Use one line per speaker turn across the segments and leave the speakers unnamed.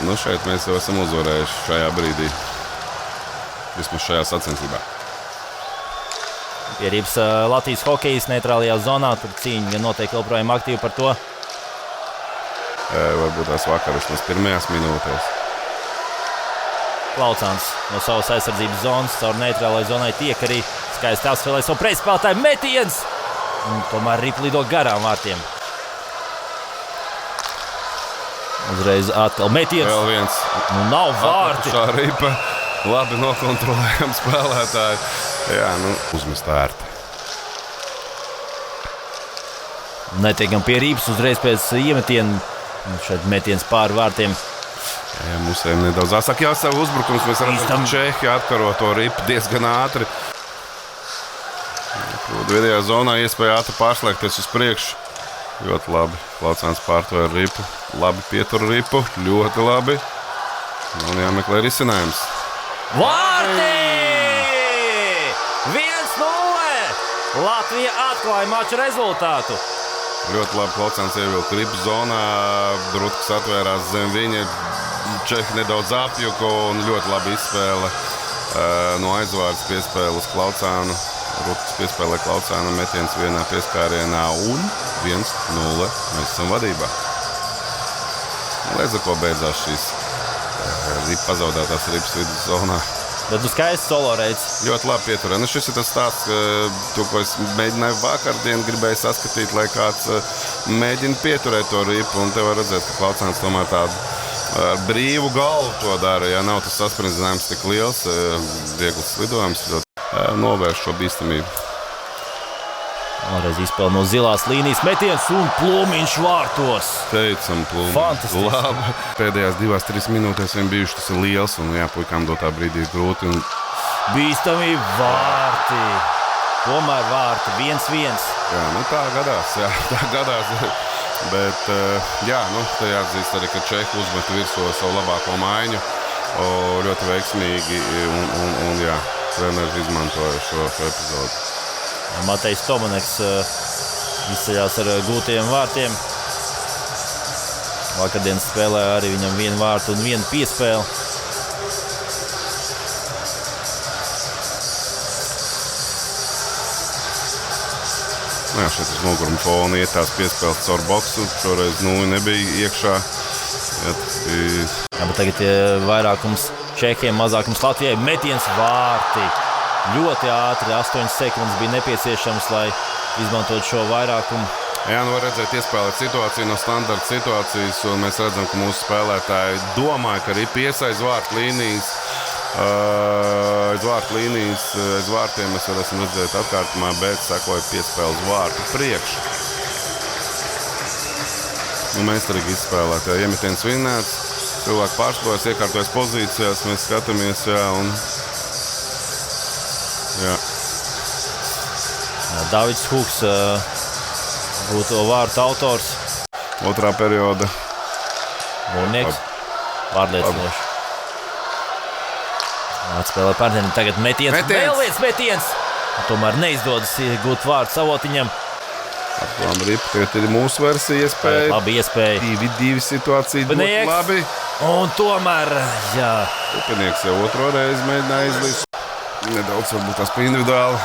Nu, šeit mēs jau esam uzvarējuši šajā brīdī. Vismaz šajā sacensībā.
Pierības Latvijas hokejs neitrālajā zonā. Tur cīņa notiek joprojām aktīvi par to.
Varbūt tās vakar vismaz pirmajās minūtēs.
Klaucāns no savas aizsardzības zonas caur neitrālajai zonai tiek arī skaisti apspēlē savu pretspēlētāju metiens. Un tomēr Ripa lido garām vārtiem. Uzreiz atkal metiens.
Vēl viens.
Nu nav vārti.
Šā Ripa. Labi nokontrolējam spēlētāji. Jā, nu, uzmest ērti.
Netiekam pie Rīpas uzreiz pēc iemetiena. Šeit metiens pāri vārtiem.
Jā, mums ir nedaudz asāk jāsaka uzbrukums. Mēs redzam, ka Čehi atkaro to Ripu diezgan ātri. Vidējā zonā iespēja ātri pārslēgties uz priekšu. Ļoti labi. Klaucāns pārtvēra Ripu. Labi pietur Ripu. Ļoti labi. Un jāmeklē risinājums.
Vārti! 1-0! Latvija atklāja mača rezultātu.
Ļoti labi Klaucāns ievilka Ripu zonā. Rutkas atvērās zem viņa. Čehi nedaudz apjuka un ļoti labi izspēle no aizvārds piespēle uz Klaucānu. Rutkas piespēlē Klaucānu metiens vienā pieskārienā un 1-0. Mēs esam vadībā. Līdz ar ko beidzās šīs pazaudētās Ripas vidus zonā.
Bet nu skaists solo reids.
Ļoti labi pieturē. Nu, šis ir tas stāsts, to, ko es mēģināju vakardien, gribēju saskatīt, lai kāds mēģina pieturēt to Ripu. Un te var redzēt, ka Klaucāns tomēr tādu ar brīvu galvu to dara. Ja nav tas sasprindzinājums tik liels, viegls lidojums, novērš šo bīstamību.
Vēlreiz izspēle no zilās līnijas metiens un Plūmiņš vārtos.
Teicam, Plūmiņš.
Fantastiski.
Labi. Pēdējās 2-3 minūtēs vien bijuši, tas ir liels, un jā, puikām dotā brīdī ir grūti. Un...
Bīstami vārti. Tomēr vārti 1-1.
Jā, nu tā gadās, jā, tā gadās. Bet, jā, nu, tā jāatzīst arī, ka Čehi uzmeta virsū savu labāko maiņu. Ļoti veiksmīgi, un jā, treneris izmantoja šo epizodu.
Matejs Tomaneks izceļās ar gūtajiem vārtiem. Vakardienas spēlē arī viņam 1 vārtu un 1 piespēle.
Jā, šeit uz noguruma fona iet tās piespēles caur boksu. Šoreiz nebija iekšā.
Jā, bet tagad vairākums Čehiem, mazākums Latvijai. Metiens vārti. Ļoti ātri, 8 sekundes bija nepieciešams, lai izmantot šo vairākumu.
Jā, nu var redzēt iespēlēt situāciju no standarta situācijas, un mēs redzam, ka mūsu spēlētāji domāja, ka Ripa ies aiz vārtu līnijas. Aiz vārtiem mēs varēsim redzēt atkārtumā, bet sekoja piespēles vārtu priekšu. Nu, mēs arī izspēlēt, jā, iemetiens vinnēts, cilvēki pārspēlēs, iekārtojas pozīcijās, mēs skatāmies, jā, un... Jā.
Davids Huks būtu vārtu autors.
Otrā perioda.
Mūrnieks. Pārliecinoši. Atspēlē pārdienam. Tagad metiens. Vēl viens metiens. Tomēr neizdodas gūt vārtu Savotiņam.
Atklām Ripa. Tagad ir mūsu versija iespēja.
Labi iespēja.
2-2 situācija. Ļoti labi.
Un tomēr, jā.
Upinieks jau otro reizi mēģināja izlīst. Nedaudz varbūt tās pa individuāli.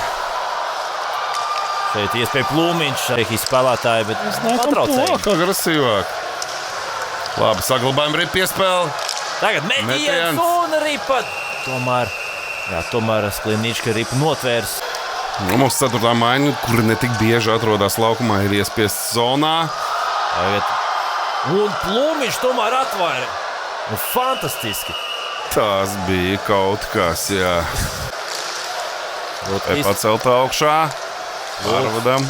Šeit iespēja Plūmiņš, arī spēlētāji, bet patraucēji.
Agresīvāk. Labi, saglabājam Ripa piespēli.
Tagad metiens un Ripa. Tomēr Sklinīčka Ripa notvērs.
Nu, mums 4. maiņa, kuri netik bieži atrodas laukumā, ir iespiests zonā.
Un Plūmiņš tomēr atvaira. Fantastiski.
Tas bija kaut kas, jā. Pacelt augšā. Pārvadam.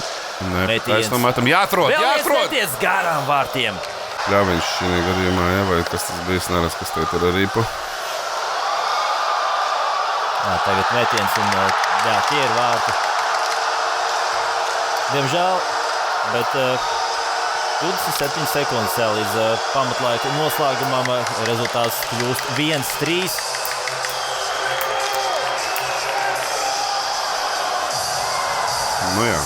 Taisnometam. Jāatrod!
Vēl viens metiens garām vārtiem.
Ļaviņš šī gadījumā, jā, vai kas tas bija, es neredzu, kas teikt ar Ripu.
Jā, tagad metiens un jā, tie ir vārti. Diemžēl, bet 27 sekundes vēl līdz pamatlaika noslēgumam. Rezultāts kļūst 1-3.
Nu jā.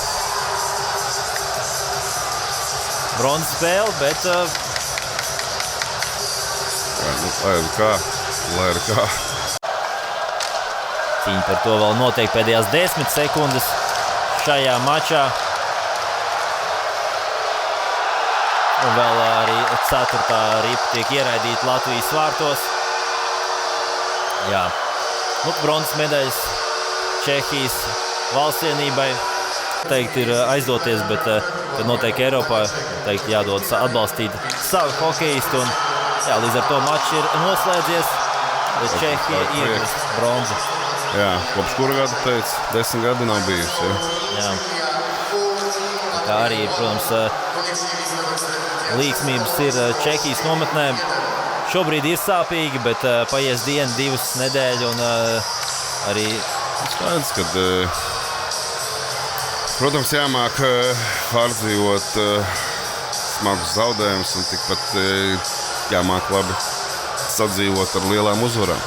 Bronzas spēle, bet...
Jā, nu Lai ir kā.
Cīņa par to vēl notiek pēdējās 10 sekundes šajā mačā. Un vēl arī 4. ripa tiek ieraidīta Latvijas vārtos. Jā, bronzas medaļas Čehijas valstsienībai teikti ir aizdoties, bet, kad notiek Eiropā, teikti jādodas atbalstīt savu hokeistu. Un, jā, līdz ar to mačs ir noslēdzies. Čehija iegūst bronzu.
Jā, kopš kura gada teica? 10 gadi nav bijusi.
Jā. Tā arī, protams, līksmības ir Čehijas nometnē. Šobrīd ir sāpīgi, bet paies diena, 2 nedēļu un arī...
Skaidrs, ka, protams, jāmāk pārdzīvot smagus zaudējumus un tikpat jāmāk labi sadzīvot ar lielām uzvarām.